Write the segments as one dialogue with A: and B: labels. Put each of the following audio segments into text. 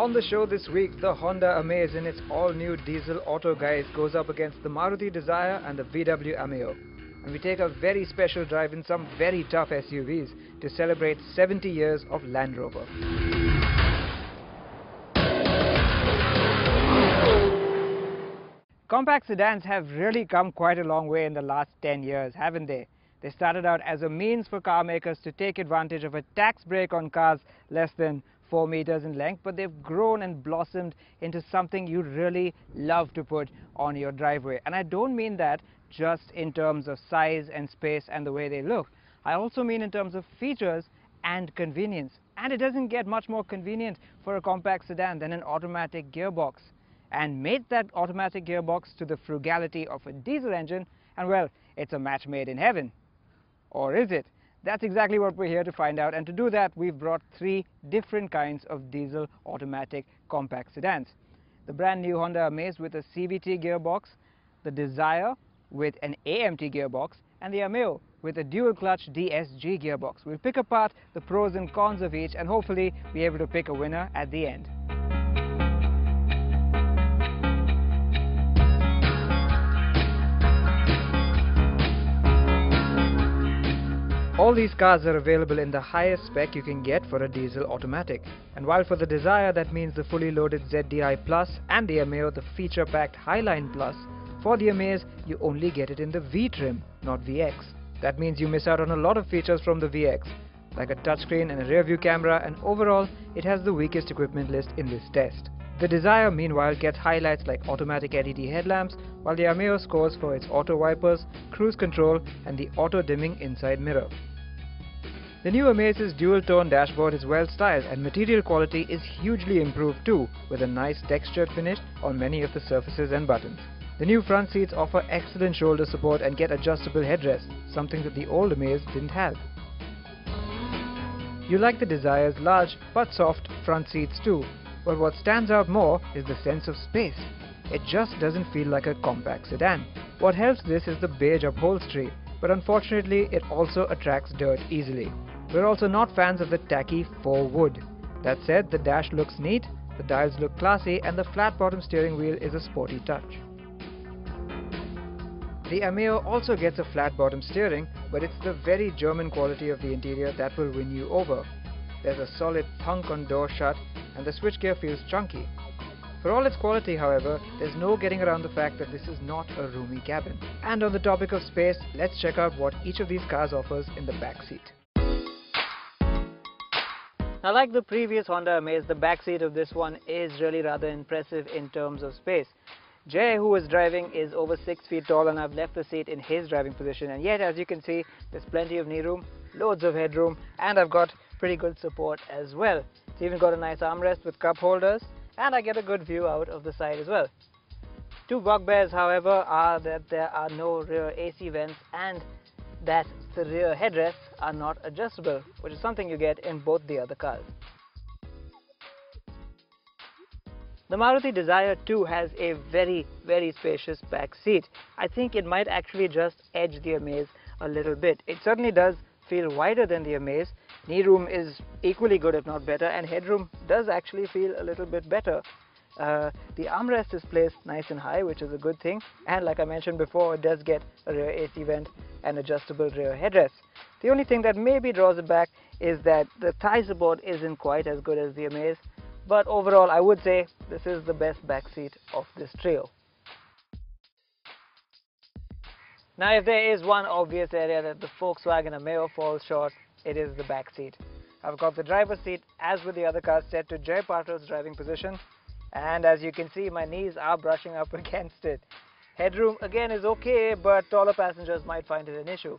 A: On the show this week, the Honda Amaze in its all-new diesel auto guise goes up against the Maruti Dzire and the VW Ameo. And we take a very special drive in some very tough SUVs to celebrate 70 years of Land Rover. Compact sedans have really come quite a long way in the last 10 years, haven't they? They started out as a means for car makers to take advantage of a tax break on cars less than 4 meters in length, but they've grown and blossomed into something you really love to put on your driveway. And I don't mean that just in terms of size and space and the way they look. I also mean in terms of features and convenience. And it doesn't get much more convenient for a compact sedan than an automatic gearbox. And mate that automatic gearbox to the frugality of a diesel engine, and well, it's a match made in heaven. Or is it? That's exactly what we're here to find out, and to do that we've brought 3 different kinds of diesel automatic compact sedans. The brand new Honda Amaze with a CVT gearbox, the Dzire with an AMT gearbox, and the Ameo with a dual clutch DSG gearbox. We'll pick apart the pros and cons of each and hopefully be able to pick a winner at the end. All these cars are available in the highest spec you can get for a diesel automatic. And while for the Dzire that means the fully loaded ZDI Plus and the Ameo the feature-packed Highline Plus, for the Amaze you only get it in the V trim, not VX. That means you miss out on a lot of features from the VX, like a touchscreen and a rear view camera, and overall it has the weakest equipment list in this test. The Dzire meanwhile gets highlights like automatic LED headlamps, while the Ameo scores for its auto wipers, cruise control and the auto dimming inside mirror. The new Amaze's dual-tone dashboard is well styled and material quality is hugely improved too, with a nice textured finish on many of the surfaces and buttons. The new front seats offer excellent shoulder support and get adjustable headrests, something that the old Amaze didn't have. You like the Dzire's large but soft front seats too, but what stands out more is the sense of space. It just doesn't feel like a compact sedan. What helps this is the beige upholstery, but unfortunately it also attracts dirt easily. We're also not fans of the tacky faux wood. That said, the dash looks neat, the dials look classy, and the flat bottom steering wheel is a sporty touch. The Ameo also gets a flat bottom steering, but it's the very German quality of the interior that will win you over. There's a solid thunk on door shut and the switchgear feels chunky. For all its quality, however, there's no getting around the fact that this is not a roomy cabin. And on the topic of space, let's check out what each of these cars offers in the back seat. Now, like the previous Honda Amaze, the back seat of this one is really rather impressive in terms of space. Dzire, who was driving, is over 6 feet tall, and I've left the seat in his driving position, and yet as you can see there's plenty of knee room, loads of headroom, and I've got pretty good support as well. It's even got a nice armrest with cup holders, and I get a good view out of the side as well. 2 bugbears, however, are that there are no rear AC vents and that the rear headrests are not adjustable, which is something you get in both the other cars. The Maruti Dzire too has a very spacious back seat. I think it might actually just edge the Amaze a little bit. It certainly does feel wider than the Amaze. Knee room is equally good if not better, and headroom does actually feel a little bit better. The armrest is placed nice and high, which is a good thing, and like I mentioned before, it does get a rear AC vent and adjustable rear headrest. The only thing that maybe draws it back is that the thigh support isn't quite as good as the Amaze, but overall I would say this is the best back seat of this trio. Now, if there is one obvious area that the Volkswagen Ameo falls short, it is the back seat. I've got the driver's seat, as with the other cars, set to Dzire Parto's driving position, and as you can see my knees are brushing up against it. Headroom again is okay, but taller passengers might find it an issue.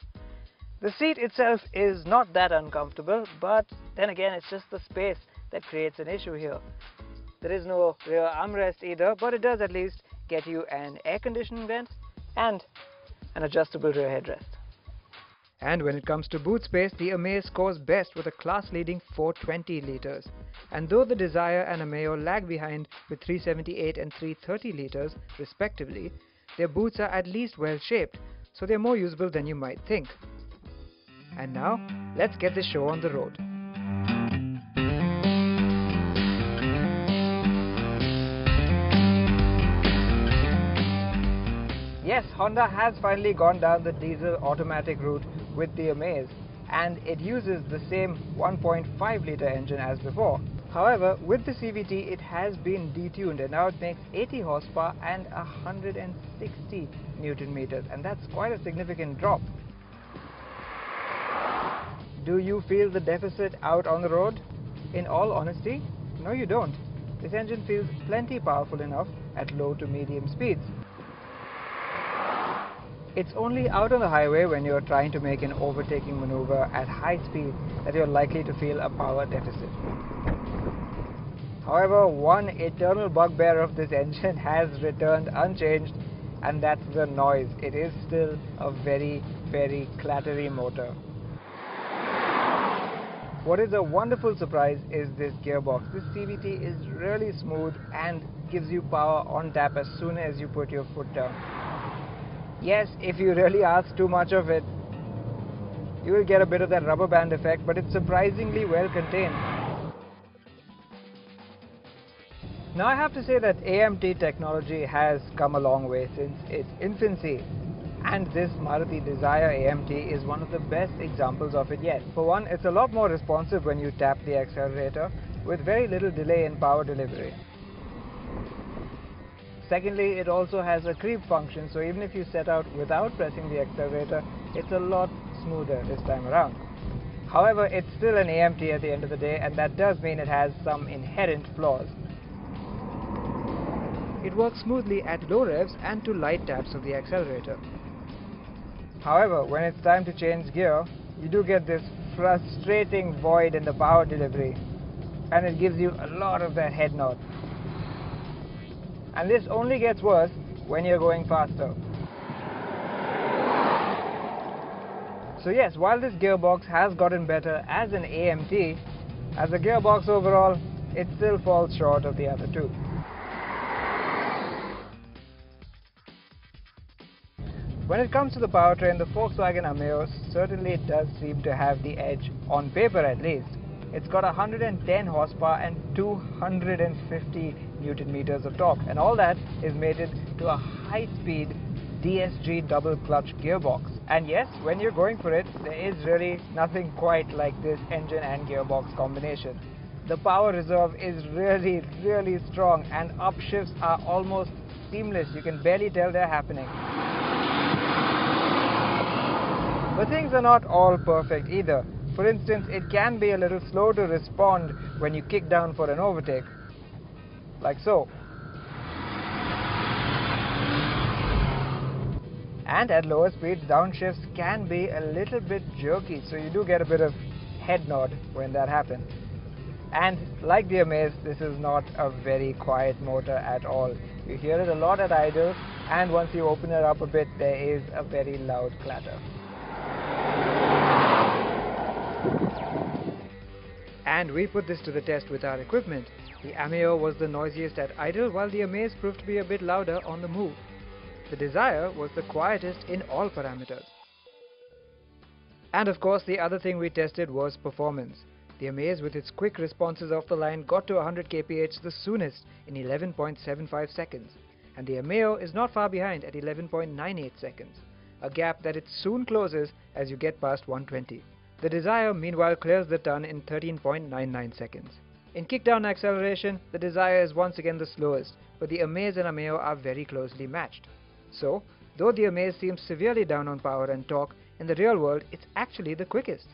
A: The seat itself is not that uncomfortable, but then again it's just the space that creates an issue here. There is no rear armrest either, but it does at least get you an air conditioning vent and an adjustable rear headrest. And when it comes to boot space, the Amaze scores best with a class-leading 420 litres. And though the Dzire and Ameo lag behind with 378 and 330 litres respectively, their boots are at least well-shaped, so they're more usable than you might think. And now, let's get this show on the road. Yes, Honda has finally gone down the diesel automatic route with the Amaze, and it uses the same 1.5-litre engine as before. However, with the CVT it has been detuned and now it makes 80 horsepower and 160 Newton meters, and that's quite a significant drop. Do you feel the deficit out on the road? In all honesty, no you don't. This engine feels plenty powerful enough at low to medium speeds. It's only out on the highway when you're trying to make an overtaking maneuver at high speed that you're likely to feel a power deficit. However, one eternal bugbear of this engine has returned unchanged, and that's the noise. It is still a very, very clattery motor. What is a wonderful surprise is this gearbox. This CVT is really smooth and gives you power on tap as soon as you put your foot down. Yes, if you really ask too much of it, you will get a bit of that rubber band effect, but it's surprisingly well contained. Now I have to say that AMT technology has come a long way since its infancy, and this Maruti Dzire AMT is one of the best examples of it yet. For one, it's a lot more responsive when you tap the accelerator with very little delay in power delivery. Secondly, it also has a creep function, so even if you set out without pressing the accelerator, it's a lot smoother this time around. However, it's still an AMT at the end of the day, and that does mean it has some inherent flaws. It works smoothly at low revs and to light taps of the accelerator. However, when it's time to change gear, you do get this frustrating void in the power delivery, and it gives you a lot of that head nod. And this only gets worse when you're going faster. So yes, while this gearbox has gotten better as an AMT, as a gearbox overall, it still falls short of the other two. When it comes to the powertrain, the Volkswagen Ameo certainly does seem to have the edge, on paper at least. It's got 110 horsepower and 250 Newton meters of torque, and all that is mated to a high-speed DSG double clutch gearbox. And yes, when you're going for it, there is really nothing quite like this engine and gearbox combination. The power reserve is really, really strong, and upshifts are almost seamless. You can barely tell they're happening. But things are not all perfect either. For instance, it can be a little slow to respond when you kick down for an overtake, like so. And at lower speeds, downshifts can be a little bit jerky, so you do get a bit of head nod when that happens. And like the Amaze, this is not a very quiet motor at all. You hear it a lot at idle, and once you open it up a bit, there is a very loud clatter. And we put this to the test with our equipment. The Ameo was the noisiest at idle, while the Amaze proved to be a bit louder on the move. The Dzire was the quietest in all parameters. And of course, the other thing we tested was performance. The Amaze, with its quick responses off the line, got to 100 kph the soonest in 11.75 seconds. And the Ameo is not far behind at 11.98 seconds, a gap that it soon closes as you get past 120. The Dzire meanwhile clears the turn in 13.99 seconds. In kickdown acceleration, the Dzire is once again the slowest, but the Amaze and Ameo are very closely matched. So, though the Amaze seems severely down on power and torque, in the real world it's actually the quickest.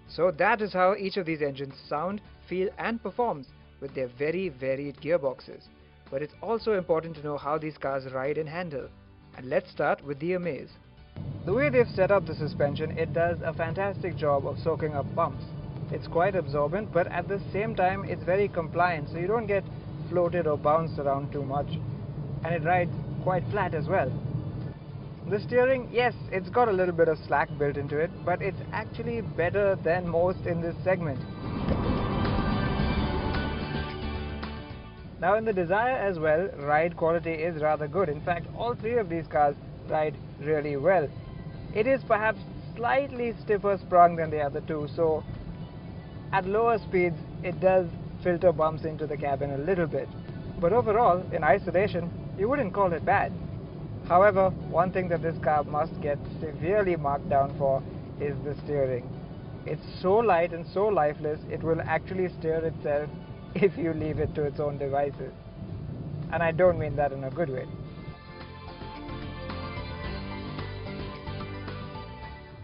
A: So that is how each of these engines sound, feel and performs with their very varied gearboxes. But it's also important to know how these cars ride and handle. And let's start with the Amaze. The way they've set up the suspension, it does a fantastic job of soaking up bumps. It's quite absorbent, but at the same time it's very compliant, so you don't get floated or bounced around too much. And it rides quite flat as well. The steering, yes, it's got a little bit of slack built into it, but it's actually better than most in this segment. Now in the Dzire as well, ride quality is rather good. In fact, all three of these cars ride really well. It is perhaps slightly stiffer sprung than the other two, so at lower speeds it does filter bumps into the cabin a little bit. But overall, in isolation, you wouldn't call it bad. However, one thing that this car must get severely marked down for is the steering. It's so light and so lifeless, it will actually steer itself if you leave it to its own devices. And I don't mean that in a good way.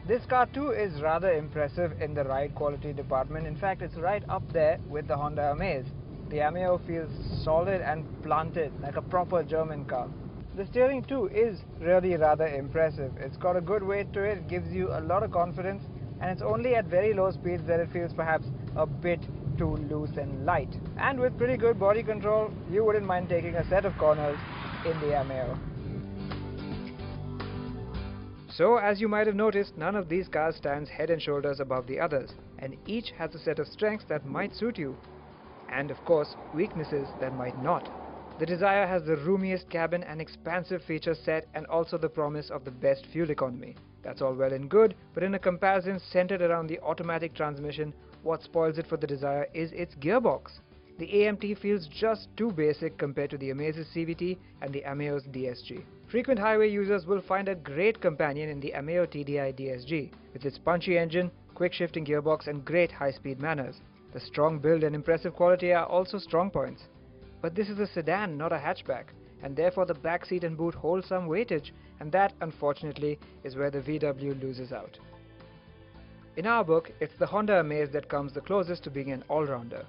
A: This car too is rather impressive in the ride quality department. In fact, it's right up there with the Honda Amaze. The Ameo feels solid and planted like a proper German car. The steering too is really rather impressive. It's got a good weight to it, gives you a lot of confidence, and it's only at very low speeds that it feels perhaps a bit too loose and light. And with pretty good body control, you wouldn't mind taking a set of corners in the Ameo. So, as you might have noticed, none of these cars stands head and shoulders above the others, and each has a set of strengths that might suit you, and of course, weaknesses that might not. The Dzire has the roomiest cabin and expansive feature set, and also the promise of the best fuel economy. That's all well and good, but in a comparison centered around the automatic transmission, what spoils it for the Dzire is its gearbox. The AMT feels just too basic compared to the Amaze's CVT and the Ameo's DSG. Frequent highway users will find a great companion in the Ameo TDI DSG, with its punchy engine, quick shifting gearbox and great high-speed manners. The strong build and impressive quality are also strong points. But this is a sedan, not a hatchback, and therefore the back seat and boot hold some weightage, and that, unfortunately, is where the VW loses out. In our book, it's the Honda Amaze that comes the closest to being an all-rounder.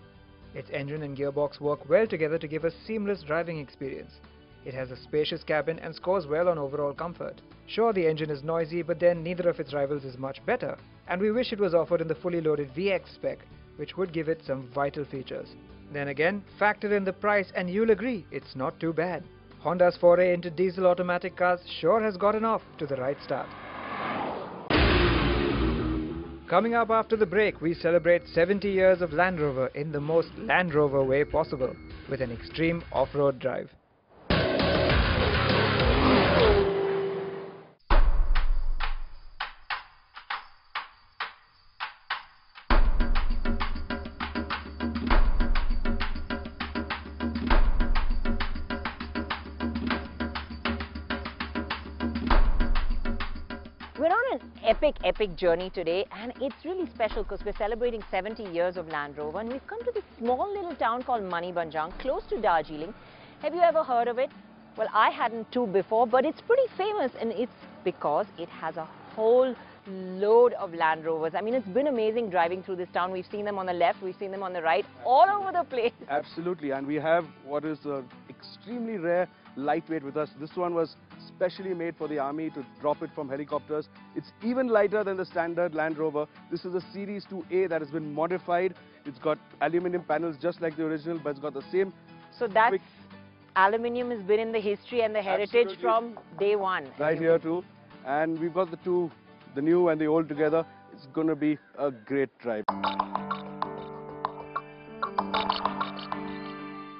A: Its engine and gearbox work well together to give a seamless driving experience. It has a spacious cabin and scores well on overall comfort. Sure, the engine is noisy, but then neither of its rivals is much better, and we wish it was offered in the fully loaded VX spec, which would give it some vital features. Then again, factor in the price and you'll agree it's not too bad. Honda's foray into diesel automatic cars sure has gotten off to the right start. Coming up after the break, we celebrate 70 years of Land Rover in the most Land Rover way possible, with an extreme off-road drive.
B: We're on an epic journey today, and it's really special because we're celebrating 70 years of Land Rover, and we've come to this small little town called Manibanjang, close to Darjeeling. Have you ever heard of it? Well, I hadn't too before, but it's pretty famous, and it's because it has a whole load of Land Rovers. I mean, it's been amazing driving through this town. We've seen them on the left, we've seen them on the right, all over the place.
C: Absolutely, and we have what is extremely rare lightweight with us. This one was specially made for the army to drop it from helicopters. It's even lighter than the standard Land Rover. This is a Series 2A that has been modified. It's got aluminium panels just like the original, but it's got the same.
B: So that's aluminium has been in the history and the heritage from day one.
C: Right here too. And we've got the two, the new and the old together. It's going to be a great drive.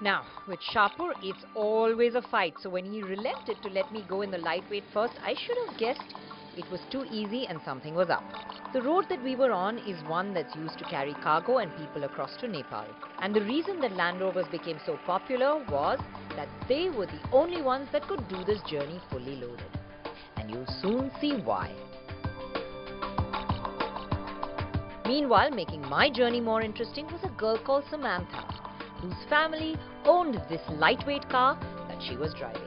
B: Now, with Shapur, it's always a fight. So when he relented to let me go in the lightweight first, I should have guessed it was too easy and something was up. The road that we were on is one that's used to carry cargo and people across to Nepal. And the reason that Land Rovers became so popular was that they were the only ones that could do this journey fully loaded. And you'll soon see why. Meanwhile, making my journey more interesting was a girl called Samantha, whose family owned this lightweight car that she was driving.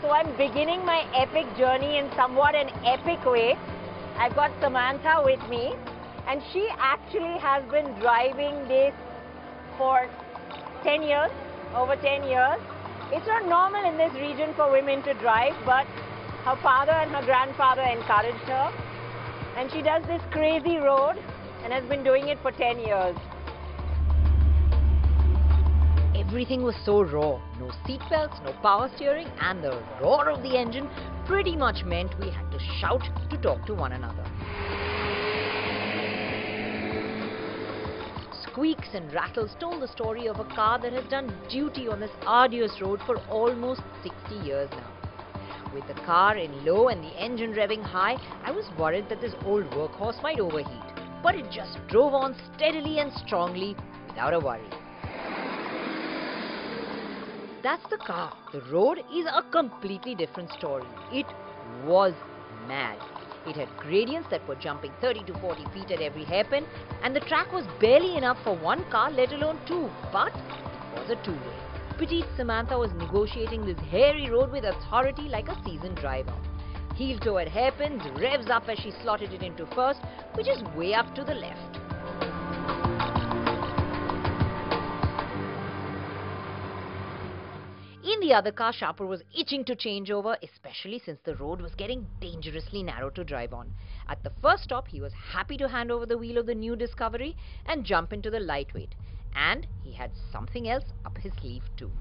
B: So I'm beginning my epic journey in somewhat an epic way. I've got Samantha with me, and she actually has been driving this for 10 years, over 10 years. It's not normal in this region for women to drive, but her father and her grandfather encouraged her. And she does this crazy road and has been doing it for 10 years. Everything was so raw. No seatbelts, no power steering, and the roar of the engine pretty much meant we had to shout to talk to one another. Squeaks and rattles told the story of a car that has done duty on this arduous road for almost 60 years now. With the car in low and the engine revving high, I was worried that this old workhorse might overheat. But it just drove on steadily and strongly without a worry. That's the car. The road is a completely different story. It was mad. It had gradients that were jumping 30 to 40 feet at every hairpin, and the track was barely enough for one car, let alone two. But it was a two-way. Petite Samantha was negotiating this hairy road with authority like a seasoned driver. Heel toe at hairpins, revs up as she slotted it into first, which is way up to the left. In the other car, Sharper was itching to change over, especially since the road was getting dangerously narrow to drive on. At the first stop, he was happy to hand over the wheel of the new Discovery and jump into the lightweight. And he had something else up his sleeve too.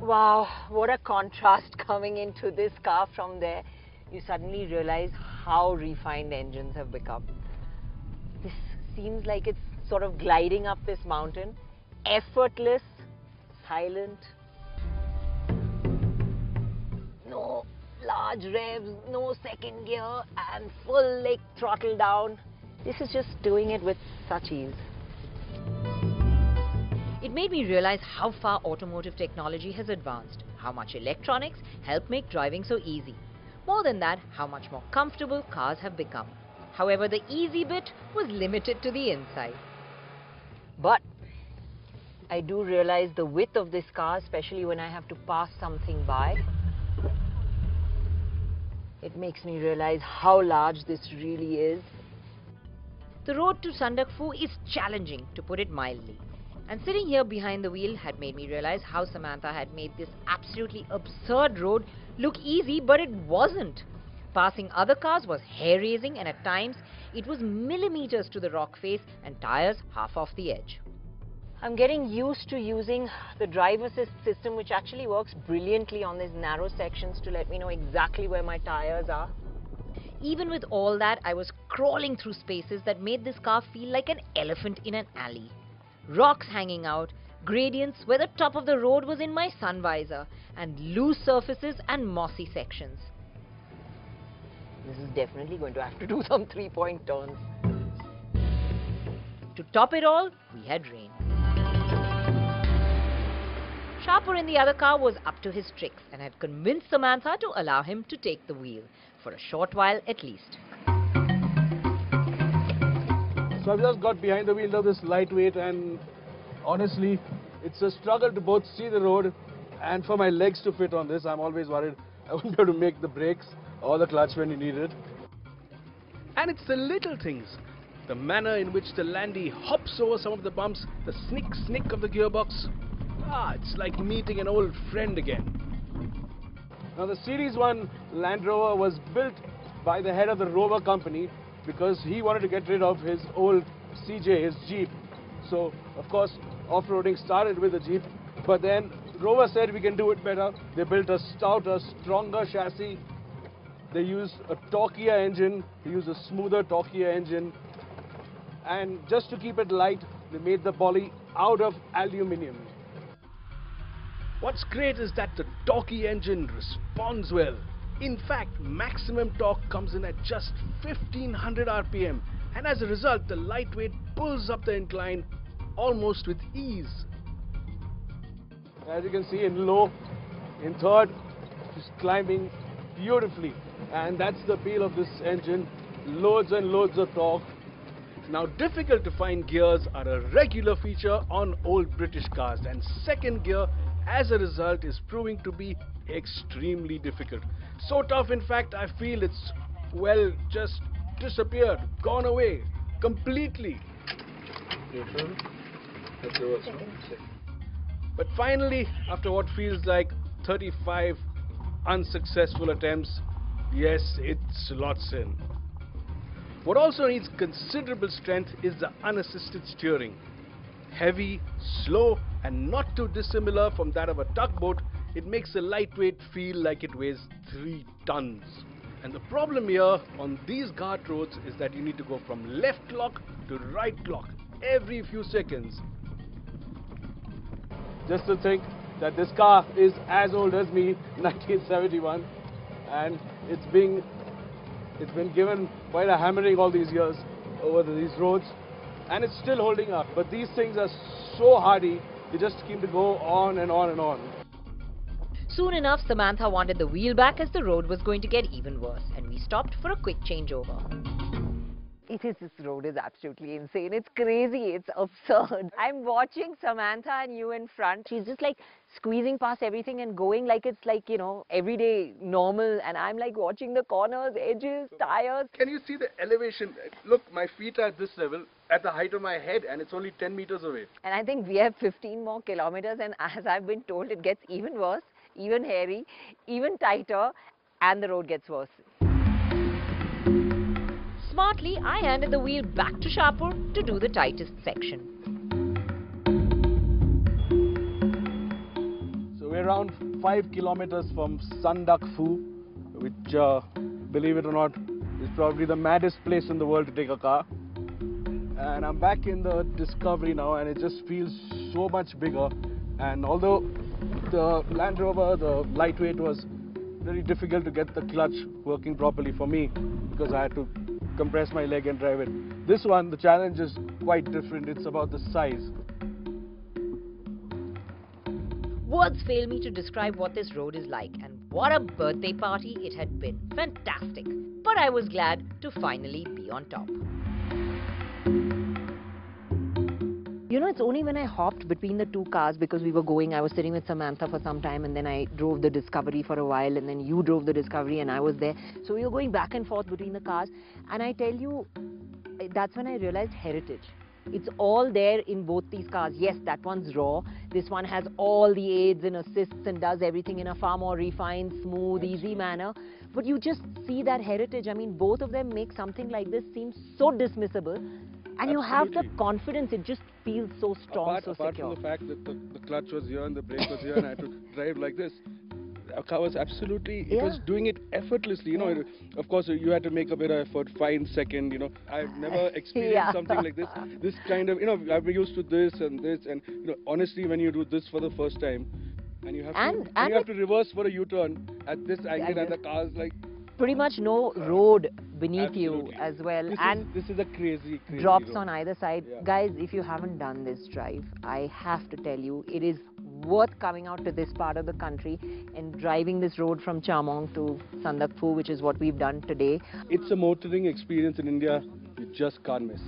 B: Wow, what a contrast coming into this car from there. You suddenly realize how refined engines have become. This seems like it's sort of gliding up this mountain, effortless, silent. No large revs, no second gear, and full leg throttle down. This is just doing it with such ease. It made me realize how far automotive technology has advanced, how much electronics help make driving so easy. More than that, how much more comfortable cars have become. However, the easy bit was limited to the inside. But I do realize the width of this car, especially when I have to pass something by. It makes me realize how large this really is. The road to Sandakphu is challenging, to put it mildly. And sitting here behind the wheel had made me realize how Samantha had made this absolutely absurd road look easy, but it wasn't. Passing other cars was hair-raising, and at times it was millimeters to the rock face and tires half off the edge. I'm getting used to using the drive assist system, which actually works brilliantly on these narrow sections to let me know exactly where my tires are. Even with all that, I was crawling through spaces that made this car feel like an elephant in an alley. Rocks hanging out, gradients where the top of the road was in my sun visor, and loose surfaces and mossy sections. This is definitely going to have to do some three-point turns. To top it all, we had rain. Sharper in the other car was up to his tricks and had convinced Samantha to allow him to take the wheel, for a short while at least.
C: So I've just got behind the wheel of this lightweight, and honestly, it's a struggle to both see the road and for my legs to fit on this. I'm always worried I won't be able to make the brakes or the clutch when you need it. And it's the little things. The manner in which the Landy hops over some of the bumps, the snick of the gearbox. It's like meeting an old friend again. Now the Series 1 Land Rover was built by the head of the Rover company because he wanted to get rid of his old CJ, his Jeep. So, of course, off-roading started with the Jeep, but then Rover said we can do it better. They built a stouter, stronger chassis. They used a torquier engine. They used a smoother, torquier engine. And just to keep it light, they made the body out of aluminium. What's great is that the torquey engine responds well. In fact, maximum torque comes in at just 1500 RPM, and as a result, the lightweight pulls up the incline almost with ease. As you can see, in low, in third, just climbing beautifully, and that's the appeal of this engine. Loads and loads of torque. Now, difficult to find gears are a regular feature on old British cars, and second gear, as a result, is proving to be extremely difficult. So tough, in fact, I feel it's, well, just disappeared, gone away, completely. But finally, after what feels like 35 unsuccessful attempts, yes, it slots in. What also needs considerable strength is the unassisted steering. Heavy, slow, and not too dissimilar from that of a tugboat, it makes a lightweight feel like it weighs 3 tons. And the problem here on these guard roads is that you need to go from left lock to right lock every few seconds. Just to think that this car is as old as me, 1971, and it's been given quite a hammering all these years over these roads, and it's still holding up. But these things are so hardy, they just seem to go on and on and on.
B: Soon enough, Samantha wanted the wheel back as the road was going to get even worse, and we stopped for a quick changeover. This road is absolutely insane. It's crazy. It's absurd. I'm watching Samantha and you in front. She's just like squeezing past everything and going like it's like, you know, everyday normal. And I'm like watching the corners, edges, tires.
C: Can you see the elevation? Look, my feet are at this level, at the height of my head, and it's only 10 meters away.
B: And I think we have 15 more kilometers. And as I've been told, it gets even worse, even hairy, even tighter, and the road gets worse. Smartly, I handed the wheel back to Shapur to do the tightest section.
C: So we're around 5 kilometers from Sandak Phu, which, believe it or not, is probably the maddest place in the world to take a car. And I'm back in the Discovery now, and it just feels so much bigger. And although the Land Rover, the lightweight, was very difficult to get the clutch working properly for me, because I had to compress my leg and drive it. This one, the challenge is quite different. It's about the size.
B: Words fail me to describe what this road is like, and what a birthday party it had been. Fantastic. But I was glad to finally be on top. You know, it's only when I hopped between the two cars, because we were going, I was sitting with Samantha for some time, and then I drove the Discovery for a while, and then you drove the Discovery and I was there. So we were going back and forth between the cars, and I tell you, that's when I realized heritage. It's all there in both these cars. Yes, that one's raw. This one has all the aids and assists and does everything in a far more refined, smooth, easy manner. But you just see that heritage. I mean, both of them make something like this seem so dismissible. And you have the confidence, it just feels so strong, so secure.
C: Apart from the fact that the clutch was here and the brake was here and I had to drive like this, our car was absolutely, it was doing it effortlessly, you know. Of course, you had to make a bit of effort, fine second, you know. I've never experienced something like this. This kind of, you know, I've been used to this, and you know, honestly, when you do this for the first time, and you have to reverse for a U-turn at this angle, and the car's like...
B: Pretty much no road beneath you as well,
C: this is a crazy
B: drops
C: road
B: on either side. Guys, if you haven't done this drive, I have to tell you, it is worth coming out to this part of the country and driving this road from Chamong to Sandak Phu, which is what we've done today.
C: It's a motoring experience in India you just can't miss.